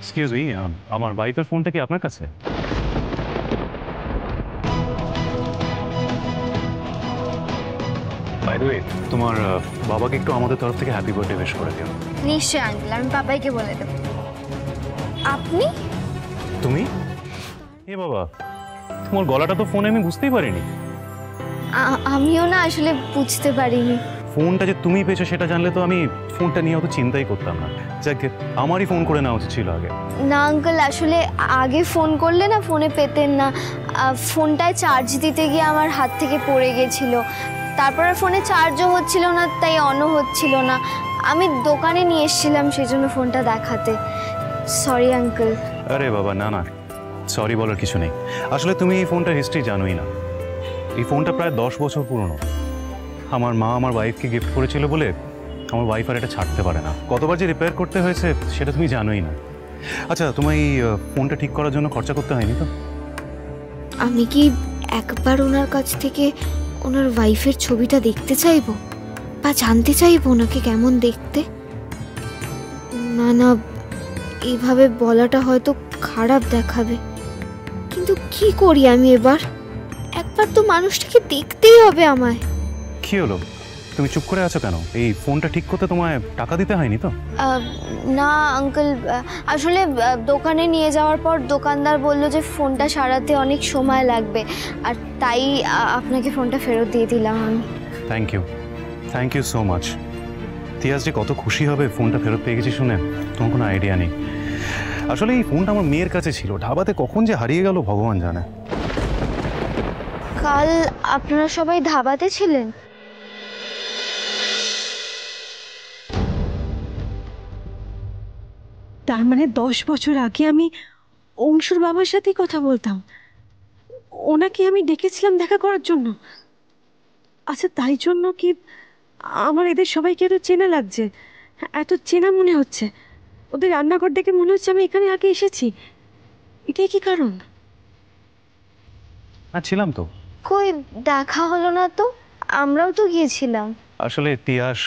Excuse me, আমার ওয়াইফের ফোনটা কি আপনার কাছে? বাই দ্য ওয়ে, তোমার বাবাকে একটু আমাদের তরফ থেকে হ্যাপি বার্থডে উইশ করে দিও। নিশ্চয় আঙ্কেল, আমি বাবাইকে বলে দেব। আপনি? তুমি? এ বাবা, তোমার গলাটা তো ফোনে আমি বুঝতেই পারিনি। আমিও না আসলে বুঝতে পারিনি। ফোনটা যে তুমি পেয়েছো সেটা জানলে তো আমি ফোনটা নিয়ে অত চিন্তাই করতাম না। যাকে আমারই ফোন করে নেওয়া উচিত ছিল আগে। না আঙ্কেল, আসলে আগে ফোন করলে না ফোনে পেতেন না। ফোনটায় চার্জ দিতে গিয়ে আমার হাত থেকে পড়ে গেছিল। তারপর আর ফোনে চার্জও হচ্ছিল না, তাই অনও হচ্ছিল না। আমি দোকানে নিয়ে এসেছিলাম সেই জন্য ফোনটা দেখাতে। Sorry uncle. আরে বাবা, না না, সরি বলার কিছু নেই। আসলে তুমি এই ফোনটার হিস্ট্রি জানোই না। এই ফোনটা প্রায় 10 বছর পুরনো। আমার মা আমার ওয়াইফকে গিফট করেছিল বলে আমার ওয়াইফ আর এটা ছাড়তে পারে না। কতবার যে রিপেয়ার করতে হয়েছে সেটা তুমি জানোই না। আচ্ছা, তোমার এই ফোনটা ঠিক করার জন্য খরচা করতে হয়নি তো? আমি কি একবার ওনার কাছ থেকে ওনার ওয়াইফের ছবিটা দেখতে চাইবো বা জানতে চাইবো ওনাকে কেমন দেখতে? না না, এইভাবে বলাটা হয়তো খারাপ দেখাবে, কিন্তু কি করি আমি এবার? একবার তো মানুষটাকে দেখতেই হবে আমায়। কি হলো, তুমি চুপ করে আছো কেন? এই ফোনটা ঠিক করতে তোমায় টাকা দিতে হয়নি তো? না আঙ্কেল, আসলে দোকানে নিয়ে যাওয়ার পর দোকানদার বললো যে ফোনটা সারাতে অনেক সময় লাগবে, আর তাই আপনাকে ফোনটা ফেরত দিয়ে দিলাম আমি। Thank you so much. Tiyas যে কত খুশি হবে ফোনটা ফেরত পেয়ে গেছি শুনে, তোমার কোনো আইডিয়া নেই। আসলে এই ফোনটা আমার মেয়ের কাছে ছিল, ঢাবাতে কখন যে হারিয়ে গেল ভগবান জানে। কাল আপনারা সবাই ধাবাতে ছিলেন? তার মানে 10 বছর আগে আমি অংশুর বাবার সাথেই কথা বলতাম। ওনাকে আমি ডেকেছিলাম দেখা করার জন্য। আচ্ছা, তাই জন্য কি আমার এদের সবাইকে এত চেনা লাগছে, এত চেনা মনে হচ্ছে? ওদের রান্নাঘর দেখে মনে হচ্ছে আমি এখানে আগে এসেছি। এটাই কি কারণ? ছিলাম তো। কই দেখা হলো না তো, আমরাও তো গিয়েছিলাম। আসলে তিয়াস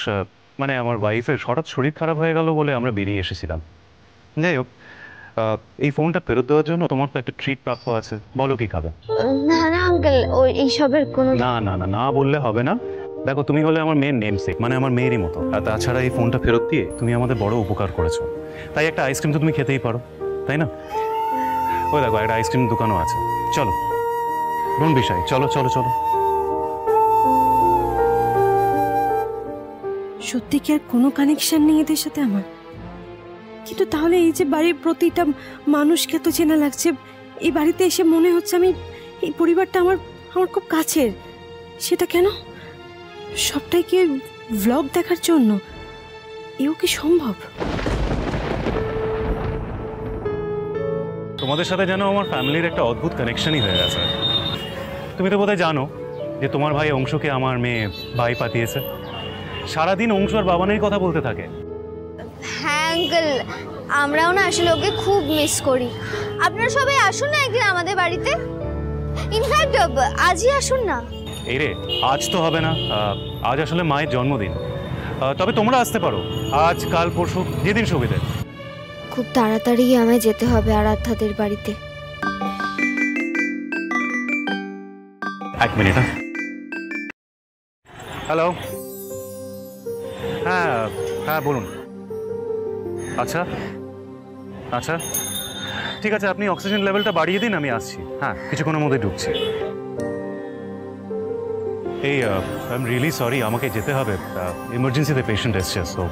মানে আমার ওয়াইফের হঠাৎ শরীর খারাপ হয়ে গেল বলে আমরা বেরিয়ে এসেছিলাম। যাই হোক, এই ফোনটা ফেরত দেওয়ার জন্য তোমার তো একটা ট্রিট প্রাপ্য আছে। বলো কি খাবে? না না আঙ্কেল, ওই এইসবের কোনো না না না না বললে হবে না। দেখো, তুমি হলে আমার মেয়ের নেমসেক, মানে আমার মেয়েরই মতো। আর তাছাড়া এই ফোনটা ফেরত দিয়ে তুমি আমাদের বড় উপকার করেছো, তাই একটা আইসক্রিম তো তুমি খেতেই পারো, তাই না? ওই দেখো, একটা আইসক্রিম দোকানও আছে। চলো, ডোন্ট বি শাই, চলো চলো চলো। সত্যি কি আর কোনো কানেকশন নেই এদের সাথে আমার? কিন্তু তাহলে এই যে বাড়ির প্রতিটা মানুষকে তো চেনা লাগছে, এই বাড়িতে এসে মনে হচ্ছে আমি এই পরিবারটা আমার আমার খুব কাছের, সেটা কেন? সবটাই কি ভ্লগ দেখার জন্য? এও কি সম্ভব? তোমাদের সাথে যেন আমার ফ্যামিলির একটা অদ্ভুত কানেকশনই হয়ে গেছে। তুমি তো বোধহয় জানো যে তোমার ভাই অংশকে আমার মেয়ে ভাই পাঠিয়েছে। সারাদিন অংশ আর বাবানের কথা বলতে থাকে। হ্যাঁ আঙ্কেল, আমরাও না আসলে ওকে খুব মিস করি। আপনারা সবাই আসুন না একদিন আমাদের বাড়িতে, ইনফ্যাক্ট আজই আসুন না। এই রে, আজ তো হবে না, আজ আসলে মায়ের জন্মদিন। তবে তোমরা আসতে পারো আজ, কাল, পরশু, যেদিন সুবিধে। খুব তাড়াতাড়ি আমায় যেতে হবে আরাধ্যাদের বাড়িতে। এক মিনিট। হ্যালো, হ্যাঁ হ্যাঁ বলুন। আচ্ছা আচ্ছা, ঠিক আছে, আপনি অক্সিজেন লেভেলটা বাড়িয়ে দিন, আমি আসছি। হ্যাঁ, কিছুক্ষণের মধ্যে ঢুকছি। এই আই এম রিয়েলি সরি, আমাকে যেতে হবে, ইমার্জেন্সিতে পেশেন্ট এসছে, সো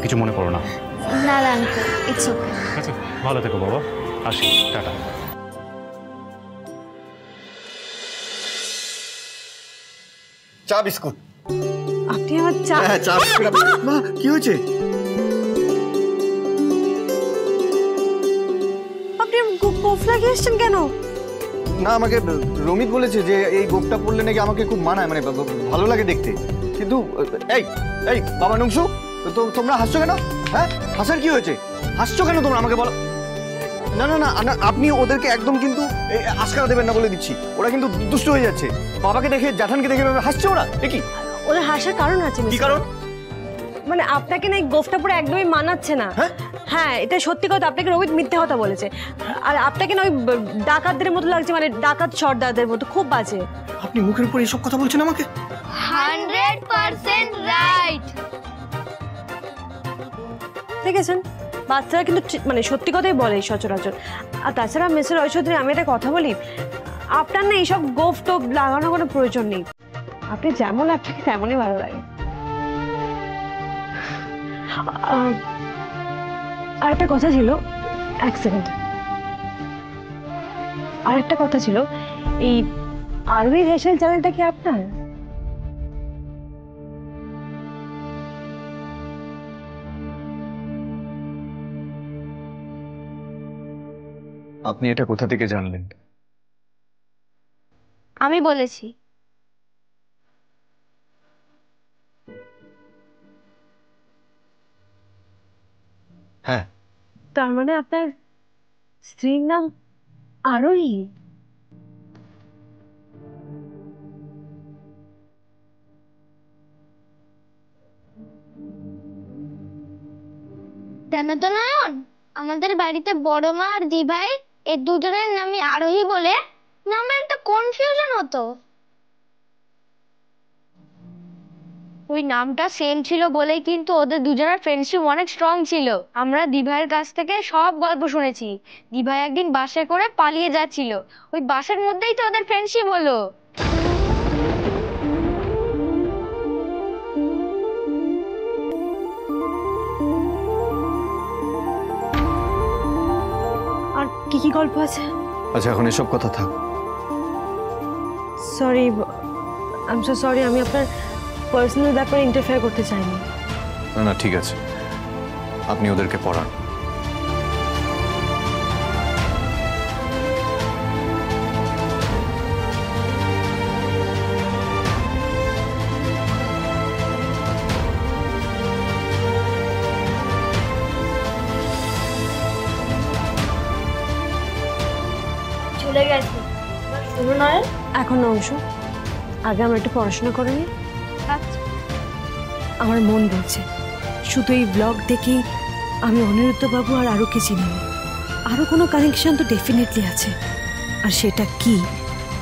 কিছু মনে করো না। না না আঙ্কেল, ইটস ওকে। আচ্ছা, ভালো থেকো বাবা, আসি, টাটা। চা বিস্কুট। আপনি আমার চা? হ্যাঁ, চা বিস্কুট। মা, কি হয়েছে? আপনি গোফ লাগিয়ে এসছেন কেন? না, আমাকে রমিত বলেছে যে এই গোপটা পরলে নাকি আমাকে খুব মানায়, মানে ভালো লাগে দেখতে। কিন্তু এই এই বাবা নংশু, তো তোমরা হাসছো কেন? হ্যাঁ, হাসার কি হয়েছে? হাসছো কেন তোমরা, আমাকে বলো। না না না, আপনি ওদেরকে একদম কিন্তু আশকারা দেবেন না বলে দিচ্ছি। ওরা কিন্তু দুষ্ট হয়ে যাচ্ছে। বাবাকে দেখে, জ্যাঠানকে দেখে হাসছে ওরা। কি ওরা হাসার কারণ আছে? কি কারণ? মানে আপনাকে না এই গোফটা পুরো একদমই মানাচ্ছে না। হ্যাঁ এটা সত্যি কথা, আপনাকে রোহিত মিথ্যে কথা বলেছে। আর আপনাকে না ওই ডাকাতদের মতো লাগছে, মানে ডাকাত সর্দারদের মতো, খুব বাজে। আপনি মুখের উপর এসব কথা বলছেন আমাকে? 100% রাইট। দেখেছেন বাচ্চারা কিন্তু মানে সত্যি কথাই বলে সচরাচর। আর তাছাড়া মিস্টার ঐশ্বর্য, আমি একটা কথা বলি, আপনার না এইসব গোফ টোপ লাগানোর কোনো প্রয়োজন নেই। আপনি যেমন আপনাকে তেমনই ভালো লাগে। আর একটা কথা ছিল, এক সেকেন্ড, আর একটা কথা ছিল, এই আরবি হেসেল চ্যানেলটা কি আপনার? আপনি এটা কোথা থেকে জানলেন? আমি বলেছি। হ্যাঁ। তার মানে আপনার স্ত্রীর নাম আরোহী? জানো তো নয়ন, আমাদের বাড়িতে বড় মা আর দিভাই এই দুজনের নামই আরোহী বলে নামে একটা কনফিউশন হতো। ওই নামটা সেম ছিল বলেই কিন্তু ওদের দুজনের ফ্রেন্ডশিপ অনেক স্ট্রং ছিল। আমরা দিভাইয়ের কাছ থেকে সব গল্প শুনেছি। দিভাই একদিন বাসে করে পালিয়ে যাচ্ছিল, ওই বাসের মধ্যেই তো ওদের ফ্রেন্ডশিপ হলো। আর কি কি গল্প আছে? আচ্ছা এখন এসব কথা থাক। Sorry, I am so sorry, আমি আপনার পার্সোনাল ব্যাপারে ইন্টারফেয়ার করতে চাইনি। না না ঠিক আছে, আপনি ওদেরকে পড়ান। চলে গেছে। শুনো নয়ন, এখন না অংশ, আগে আমরা একটু পড়াশোনা করে নিই। আচ্ছা। আমার মন বলছে শুধু এই ব্লগ দেখেই আমি অনিরুদ্ধ বাবু আর আরোকে চিনি না। আরো কোনো কানেকশন তো ডেফিনেটলি আছে, আর সেটা কি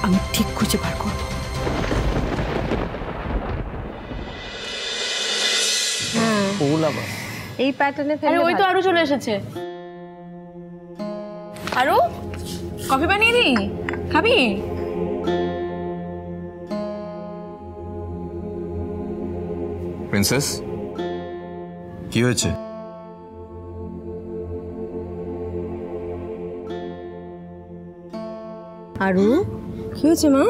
আমি ঠিক খুঁজে বার করব। হ্যাঁ এই প্যাটার্নে ফেলে ওই তো আরো চলে এসেছে। আরো কফি বানিয়ে দি, খাবি? প্রিন্সেস কি হয়েছে? আরু কি হয়েছে মা?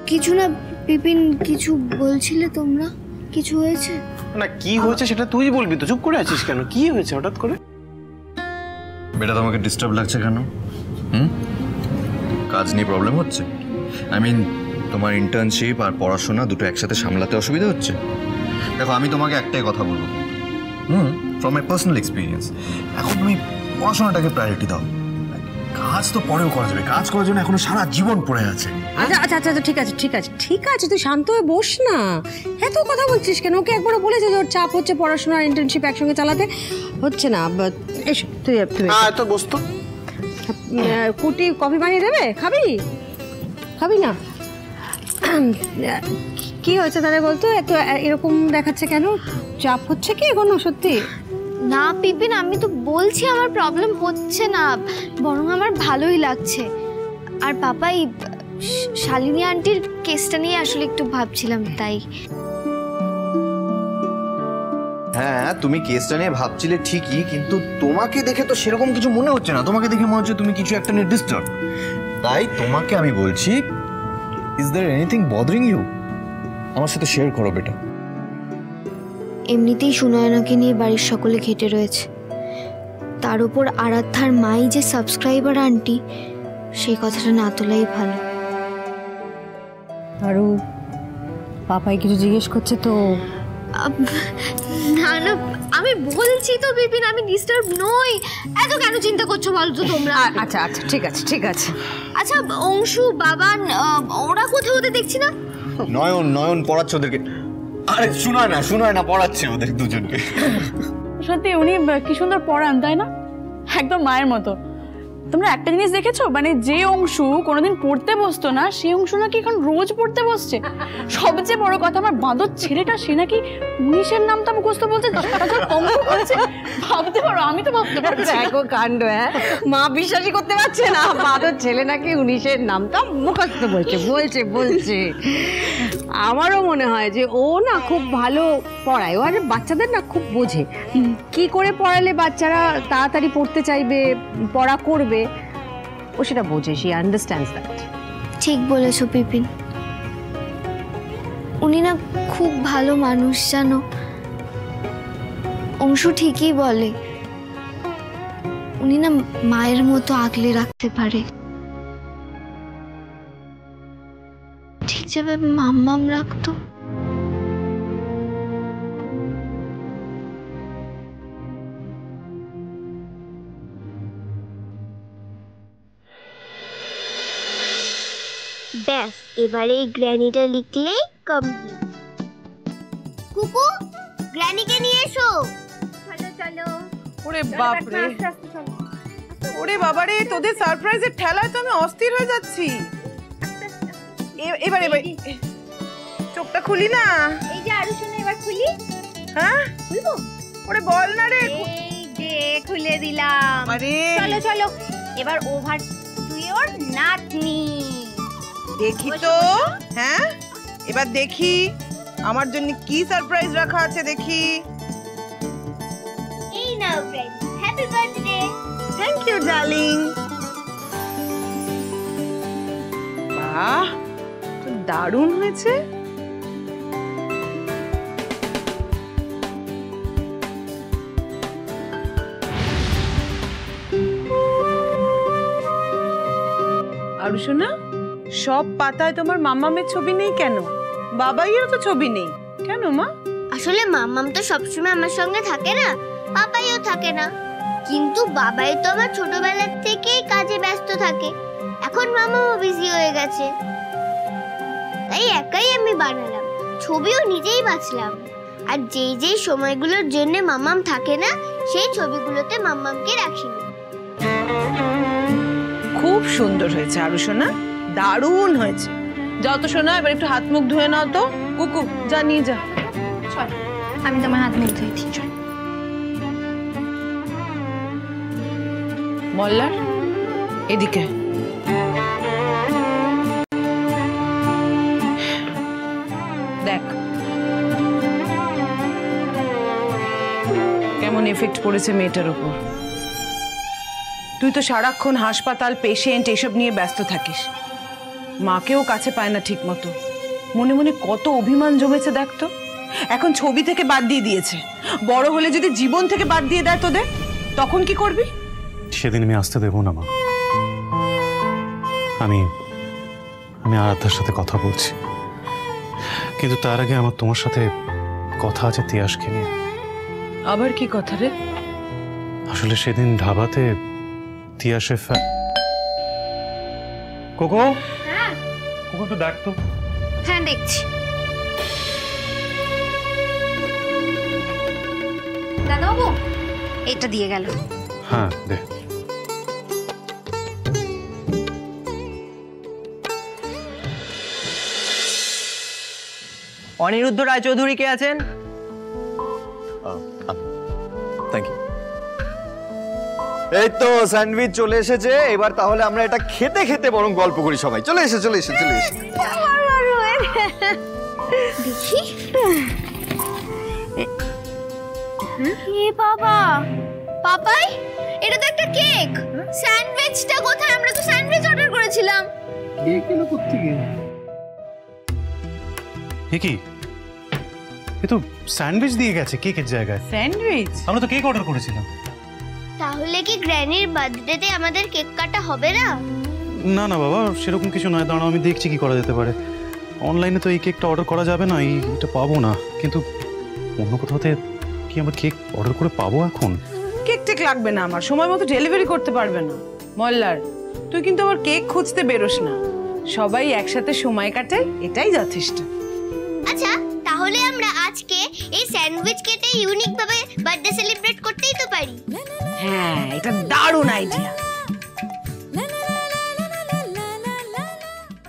কিছু না বিপিন, কিছু বলছিলে তোমরা? কিছু হয়েছে? না কি হয়েছে সেটা তুই বলবি তো, চুপ করে আছিস কেন? কি হয়েছে হঠাৎ করে? বেটা তোমাকে ডিস্টার্ব লাগছে কেন? কাজ নিয়ে প্রবলেম হচ্ছে? আই মিন তোমার ইন্টার্নশিপ আর পড়াশোনা দুটো একসাথে সামলাতে অসুবিধা হচ্ছে? দেখো আমি তোমাকে একটাই কথা বলবো, ফ্রম মাই পার্সোনাল এক্সপিরিয়েন্স, এখন তুমি পড়াশোনাটাকে প্রায়োরিটি দাও। কাজ তো পরেও করা যাবে, কাজ করার জন্য এখনো সারা জীবন পড়ে আছে। আচ্ছা আচ্ছা আচ্ছা ঠিক আছে ঠিক আছে ঠিক আছে, তুই শান্ত হয়ে বস না, এত কথা বলছিস কেন? ওকে একবার বলেছে যে ওর চাপ হচ্ছে, পড়াশোনা আর ইন্টার্নশিপ একসঙ্গে চালাতে হচ্ছে না। এসো তুই তো বস তো। কুটি কফি বানিয়ে দেবে, খাবি? খাবি না? কি হয়েছে তাহলে বলতো, এত এরকম দেখাচ্ছে কেন? চাপ হচ্ছে কি কোনো সত্যি? না বিপিন, আমি তো বলছি আমার প্রবলেম হচ্ছে না, বরং আমার ভালোই লাগছে। আর পাপা এই শালিনী আন্টির কেসটা নিয়ে আসলে একটু ভাবছিলাম তাই। হ্যাঁ তুমি কেসটা নিয়ে ভাবছিলে ঠিকই, কিন্তু তোমাকে দেখে তো সেরকম কিছু মনে হচ্ছে না। তোমাকে দেখে মনে হচ্ছে তুমি কিছু একটা নিয়ে ডিস্টার্ব। তাই তোমাকে আমি বলছি, is there anything bothering you? আমার সাথে শেয়ার করো বেটা। এমনিতেই সুনয়নাকে নিয়ে বাড়ির সকলে ঘেটে রয়েছে, তার উপর আরাধ্যার মাই যে সাবস্ক্রাইবার আন্টি, সেই কথাটা না তোলাই ভালো। আরু পাপাই কিছু জিজ্ঞেস করছে তো? না না আমি বলছি তো বিপিন, আমি ডিস্টার্ব নই, এত কেন চিন্তা করছো বলো তো তোমরা? আচ্ছা আচ্ছা ঠিক আছে ঠিক আছে। আচ্ছা অংশু, বাবান, ওরা কোথাও ওদের দেখছি না। নয়ন নয়ন পড়াচ্ছে ওদেরকে। আরে শোনায় না পড়াচ্ছে ওদের দুজনকে। সত্যি উনি কি সুন্দর পড়ান, তাই না? একদম মায়ের মতো। তোমরা একটা জিনিস দেখেছো, মানে যে অংশু কোনোদিন পড়তে বসতো না সেই অংশু নাকি এখন রোজ পড়তে বসছে। সবচেয়ে বড় কথা, আমার বাঁদর ছেলেটা সে নাকি 19-এর নামটা মুখস্থ বলছে, অঙ্ক করছে। ভাবতে পারো, আমি তো ভাবতে পারছি। দেখো কাণ্ড, হ্যাঁ, মা বিশ্বাসই করতে পারছে না বাঁদর ছেলে নাকি 19-এর নামটা মুখস্থ বলছে। আমারও মনে হয় যে ও না খুব ভালো পড়ায়, ও আর বাচ্চাদের না খুব বোঝে কি করে পড়ালে বাচ্চারা তাড়াতাড়ি পড়তে চাইবে, পড়া করবে, ও সেটা বোঝে, সে আন্ডারস্ট্যান্ডস দ্যাট। ঠিক বলেছো পিপিন, উনি না খুব ভালো মানুষ জানো। অংশু ঠিকই বলে, উনি না মায়ের মতো আগলে রাখতে পারে, ঠিক যেভাবে মাম্মাম রাখতো। ব্যাস, এবারে এই গ্র্যানিটা লিখলেই কমপ্লিট। কুকু, গ্র্যানিকে নিয়ে এসো। চলো চলো। ওরে বাপ রে, ওরে বাবা রে, তোদের সারপ্রাইজের ঠেলায় তো আমি অস্থির হয়ে যাচ্ছি। এবার চোখটা খুলি না? এই যে আরো শোনো, এবার খুলি। হ্যাঁ খুলবো? ওরে বল না রে। এই যে খুলে দিলাম। আরে চলো চলো, এবার ওভার তুই ওর নাতনি। দেখি তো। হ্যাঁ, এবার দেখি আমার জন্য কি সারপ্রাইজ রাখা আছে, দেখি। এই নাও friend, happy birthday. Thank you darling. বাহ, তো দারুণ হয়েছে। আরু শোনা, সব পাতায় তোমার মাম্মামের ছবি নেই কেন? বাবাইয়েরও তো ছবি নেই কেন মা? আসলে মাম্মাম তো সবসময় আমার সঙ্গে থাকে না, পাপাইও থাকে না। কিন্তু বাবাই তো আমার ছোটবেলার থেকেই কাজে ব্যস্ত থাকে, এখন মামাও বিজি হয়ে গেছে, তাই একাই আমি বানালাম, ছবিও নিজেই বাছলাম। আর যেই যেই সময়গুলোর জন্য মাম্মাম থাকে না, সেই ছবিগুলোতে মাম্মামকে রাখিনি। খুব সুন্দর হয়েছে আরু সোনা, দারুণ হয়েছে। যাও তো সোনা, এবার একটু হাত মুখ ধুয়ে নাও তো। কুকু, যা নিয়ে যা। চল, আমি তোমার হাত মুখ ধুয়ে দিই। চল। মল্লার, এদিকে। দেখ কেমন এফেক্ট পড়েছে মেয়েটার উপর। তুই তো সারাক্ষণ হাসপাতাল, পেশেন্ট এসব নিয়ে ব্যস্ত থাকিস, মাকেও কাছে পায় না ঠিক মতো। মনে মনে কত অভিমান জমেছে দেখ তো। এখন ছবি থেকে বাদ দিয়ে দিয়েছে, বড় হলে যদি জীবন থেকে বাদ দিয়ে দেয় তোদের, তখন কি করবি? সেদিন আমি আসতে দেবো না মা। আমি আরাধ্যার সাথে কথা বলছি, কিন্তু তার আগে আমার তোমার সাথে কথা আছে তিয়াসকে নিয়ে। আবার কি কথা রে? আসলে সেদিন ধাবাতে তিয়াসে কোকো, কোকো একটু দেখ তো। হ্যাঁ দেখছি। দাদাবাবু, এটা দিয়ে গেল। হ্যাঁ দে। অনিরুদ্ধ রায়চৌধুরী কে আছেন? Thank you. এই তো স্যান্ডউইচ চলে এসেছে, এবার তাহলে আমরা এটা খেতে খেতে বরং গল্প করি সবাই। চলে এসে দেখি এ বাবা, পাপাই এটা তো একটা কেক। স্যান্ডউইচটা কোথায়? আমরা তো স্যান্ডউইচ অর্ডার করেছিলাম। কেক এলো কোত্থেকে? এ কি, এ তো স্যান্ডউইচ দিয়ে গেছে কেকের জায়গায়। স্যান্ডউইচ? আমরা তো কেক অর্ডার করেছিলাম। তাহলে কি গ্র্যানির বার্থডেতে আমাদের কেক কাটা হবে না? না না বাবা, সেরকম কিছু নয়। দাঁড়াও, আমি দেখছি কি করা যেতে পারে। অনলাইনে তো এই কেকটা অর্ডার করা যাবে না, এইটা পাবো না। কিন্তু অন্য কোথাওতে কি আমরা কেক অর্ডার করে পাবো এখন? কেক টেক লাগবে না আমার, সময় মতো ডেলিভারি করতে পারবে না। মল্লার, তুই কিন্তু আবার কেক খুঁজতে বেরোস না, সবাই একসাথে সময় কাটায়, এটাই যথেষ্ট। আচ্ছা, তাহলে আমরা আজকে এই স্যান্ডউইচ কেটে ইউনিক ভাবে বার্থডে সেলিব্রেট করতেই তো পারি। হ্যাঁ, এটা দারুণ আইডিয়া।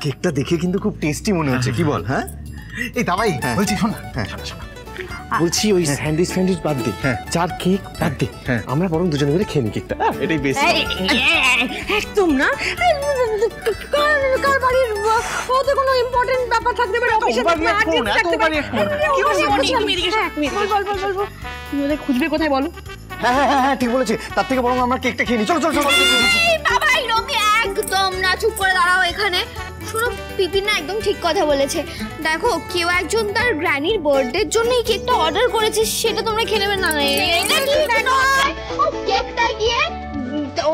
কেকটা দেখে কিন্তু খুব টেস্টি মনে হচ্ছে, কি বল? হ্যাঁ এই দাবাই বলছি, শোন না, বলছি ওই স্যান্ডউইচ ফ্যান্ডউইচ বাদ দে, চার কেক বাদ দে, আমরা বরং দুজনে মিলে খেয়ে নি কেকটা, এটাই বেস্ট। একদম না, কার বাড়ির ওতে কোনো ইম্পর্টেন্ট ব্যাপার থাকতে পারে, অফিসে তুমি ওদের খুঁজবে কোথায় বলো? হ্যাঁ হ্যাঁ হ্যাঁ ঠিক বলেছে, তার থেকে বরং আমরা কেকটা খেয়ে নি। চলো চলো চলো। বাবা রমি একদম না, চুপ করে দাঁড়াও এখানে। শোনো, পিপি না একদম ঠিক কথা বলেছে। দেখো, কেউ একজন তার গ্র্যানির বার্থডের জন্য এই কেকটা অর্ডার করেছে, সেটা তোমরা খেয়ে নেবে না। কেকটা গিয়ে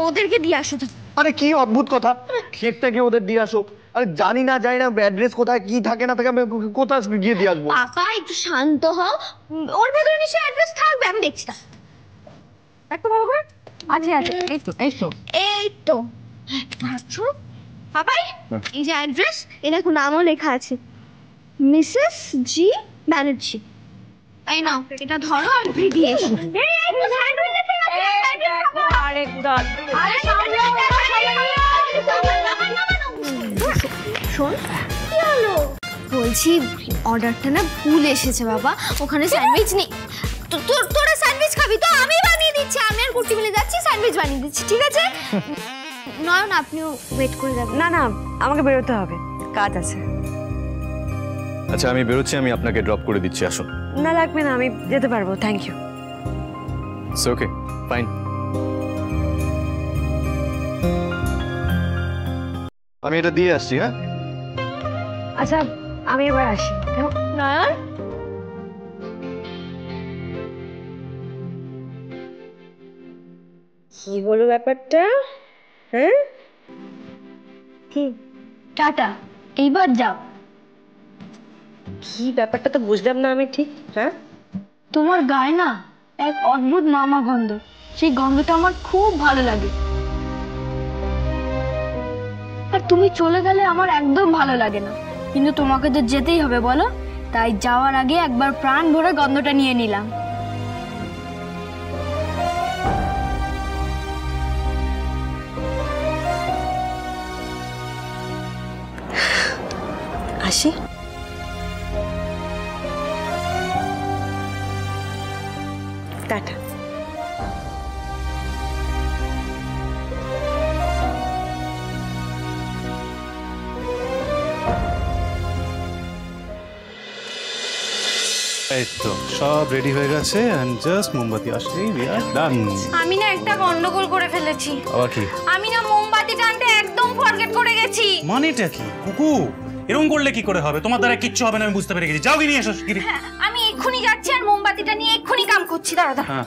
ওদেরকে দিয়ে আসো। আরে কি অদ্ভুত কথা, কেকটাকে ওদের দিয়ে আসো? আরে জানি না অ্যাড্রেস কোথায়, কি থাকে না থাকে, আমি কোথায় গিয়ে দিয়ে আসবো? পাপা একটু শান্ত হও, ওর ভেতরে নিশ্চয়ই অ্যাড্রেস থাকবে, আমি দেখছি না। একটু ভালো করে আছে আছে, এই তো এই তো এই তো পাপাই, এই যে অ্যাড্রেস, এ দেখো নামও লেখা আছে, মিসেস জি ব্যানার্জি। এই নাও, এটা ধরো আর দিয়ে এসো। শোন, কি হলো? বলছি অর্ডারটা না ভুল এসেছে বাবা, ওখানে স্যান্ডউইচ নেই। তোরা স্যান্ডউইচ খাবি তো আমি বানিয়ে দিচ্ছি, আমি আর কুর্তি মিলে যাচ্ছি, স্যান্ডউইচ বানিয়ে দিচ্ছি, ঠিক আছে? নয়ন, আপনিও ওয়েট করে যাবেন। না না, আমাকে বেরোতে হবে, কাজ আছে। আচ্ছা আমি বেরোচ্ছি, আমি আপনাকে ড্রপ করে দিচ্ছি, আসুন। না লাগবে না, আমি যেতে পারবো, thank you. It's okay, fine. আমি এটা দিয়ে আসছি। হ্যাঁ আচ্ছা, আমি এবার আসি। নয়ন, কি বলো ব্যাপারটা? হ্যাঁ কি? টাটা, এইবার যাও। কি ব্যাপারটা তো বুঝলাম না আমি ঠিক। হ্যাঁ, তোমার গায়ে না এক অদ্ভুত মামা গন্ধ, সেই গন্ধটা আমার খুব ভালো লাগে। আর তুমি চলে গেলে আমার একদম ভালো লাগে না, কিন্তু তোমাকে তো যেতেই হবে বলো, তাই যাওয়ার আগে একবার প্রাণ ভরে গন্ধটা নিয়ে নিলাম। আসি। টাটা। এই তো সব রেডি হয়ে গেছে, এন্ড জাস্ট মোমবাতি আসলেই উই আর ডান। আমি না একটা গন্ডগোল করে ফেলেছি। আবার কি? আমি না মোমবাতি টানতে একদম ফরগেট করে গেছি। মানেটা কি কুকু? এরকম করলে কি করে হবে? তোমার দ্বারা কিচ্ছু হবে না, আমি বুঝতে পেরে গেছি। যাও গিয়ে নিয়ে এসো শিগগিরি। আমি এক্ষুনি যাচ্ছি আর মোমবাতিটা নিয়ে এক্ষুনি কাম করছি। দাঁড়া দাঁড়া। হ্যাঁ,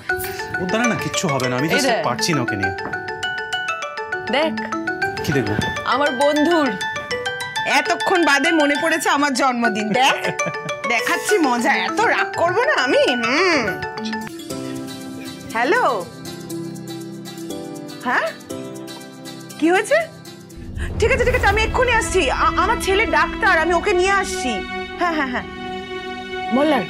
ওর দ্বারা না কিচ্ছু হবে না, আমি জাস্ট পারছি না ওকে নিয়ে। দেখ, কি দেখবো? আমার বন্ধুর এতক্ষণ বাদে মনে পড়েছে আমার জন্মদিন। দেখ, দেখাচ্ছি মজা, এত রাগ করবো না আমি। হ্যালো, হ্যাঁ কি হয়েছে? ঠিক আছে ঠিক আছে, আমি এক্ষুনি আসছি। আমার ছেলে ডাক্তার, আমি ওকে নিয়ে আসছি। হ্যাঁ হ্যাঁ হ্যাঁ, মোল্লার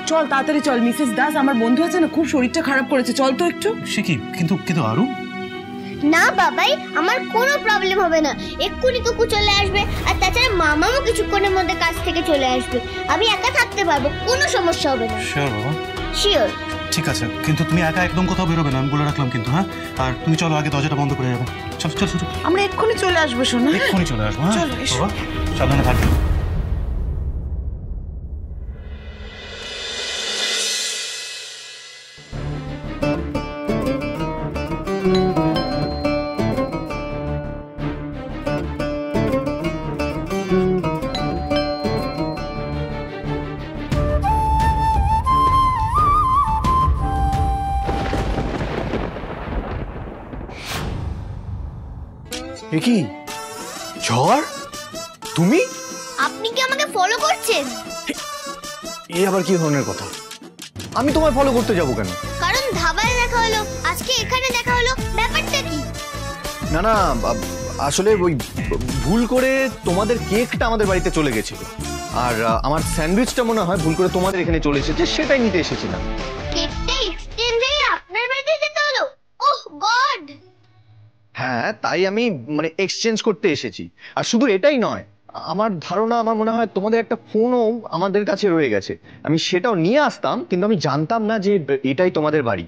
চল তাড়াতাড়ি চল। মিসেস দাস আমার বন্ধু আছে না, খুব শরীরটা খারাপ করেছে, চল তো একটু। সে কি? কিন্তু কিন্তু আরু না বাবাই, আমার কোনো প্রবলেম হবে না, এক্ষুনি কুকু চলে আসবে। আর তাছাড়া মামাও কিছুক্ষণের মধ্যে কাজ থেকে চলে আসবে, আমি একা থাকতে পারবো, কোনো সমস্যা হবে না। শিওর বাবা? শিওর। ঠিক আছে, কিন্তু তুমি একা একদম কোথাও বেরোবে না, আমি বলে রাখলাম কিন্তু। হ্যাঁ, আর তুমি চলো আগে দরজাটা বন্ধ করে যাবে। চল চল চল, আমরা এক্ষুনি চলে আসবো শোনা। এক্ষুনি চলে আসবো। হ্যাঁ চলো, এসো। বাবা সাবধানে থাকবে। এ কি ঝড়? তুমি? আপনি কি আমাকে ফলো করছেন? এই আবার কি ধরনের কথা? আমি তোমায় ফলো করতে যাব কেন? কারণ ধাবায় দেখা হলো, আজকে এখানে দেখা হলো, ব্যাপারটা কি? না না, আসলে ওই ভুল করে তোমাদের কেকটা আমাদের বাড়িতে চলে গেছিল, আর আমার স্যান্ডউইচটা মনে হয় ভুল করে তোমাদের এখানে চলে এসেছে, সেটাই নিতে এসেছিলাম। কেকটা এক্সচেঞ্জ হয়ে আপনার বাড়িতে যেতে হলো? ওহ গড! হ্যাঁ, তাই আমি মানে এক্সচেঞ্জ করতে এসেছি। আর শুধু এটাই নয়, আমার ধারণা, আমার মনে হয় তোমাদের একটা ফোনও আমাদের কাছে রয়ে গেছে। আমি সেটাও নিয়ে আসতাম, কিন্তু আমি জানতাম না যে এটাই তোমাদের বাড়ি।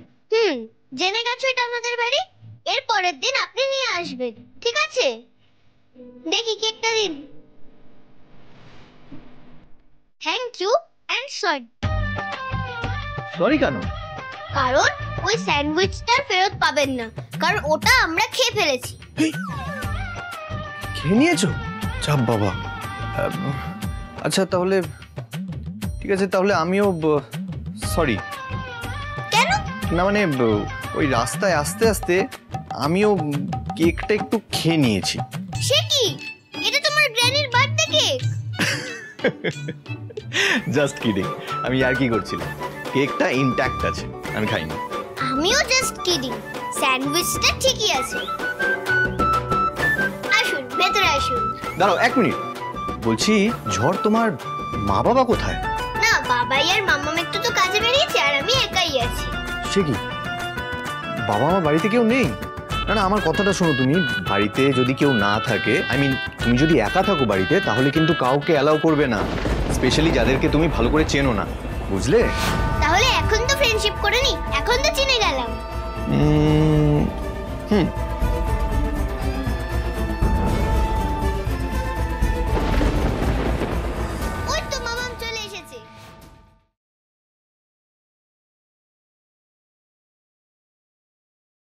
জেনে গেছো এটা আমাদের বাড়ি? এর পরের দিন আপনি নিয়ে আসবেন, ঠিক আছে? দেখি কেকটা দিন। Thank you and sorry. Sorry কেন? কারণ ওই স্যান্ডউইচটা ফেরত পাবেন না, কারণ ওটা আমরা খেয়ে ফেলেছি। খেয়ে নিয়েছো? চাপ বাবা। আচ্ছা তাহলে ঠিক আছে, তাহলে আমিও সরি। কেন? না মানে ওই রাস্তায় আস্তে আস্তে আমিও কেকটা একটু খেয়ে নিয়েছি। সে কি? এটা তোমার গ্র্যানির বার্থডে কেক। জাস্ট কিডিং, আমি আর কি করছিলাম। কেকটা ইনট্যাক্ট আছে, আমি খাইনি। আমিও জাস্ট কিডিং, স্যান্ডউইচটা ঠিকই আছে। আসুন ভেতরে আসুন। দাঁড়াও 1 মিনিট, বলছি ঝড় তোমার মা বাবা কোথায়? না, বাবাই আর মাম্মাম একটু তো কাজে বেরিয়েছে, আর আমি একাই আছি। সে কি, বাবা মা বাড়িতে কেউ নেই? না না, আমার কথাটা শোনো, তুমি বাড়িতে যদি কেউ না থাকে, আই মিন তুমি যদি একা থাকো বাড়িতে, তাহলে কিন্তু কাউকে অ্যালাউ করবে না, স্পেশালি যাদেরকে তুমি ভালো করে চেনো না, বুঝলে? তাহলে এখন তো ফ্রেন্ডশিপ করে নি, এখন তো চিনে গেলাম।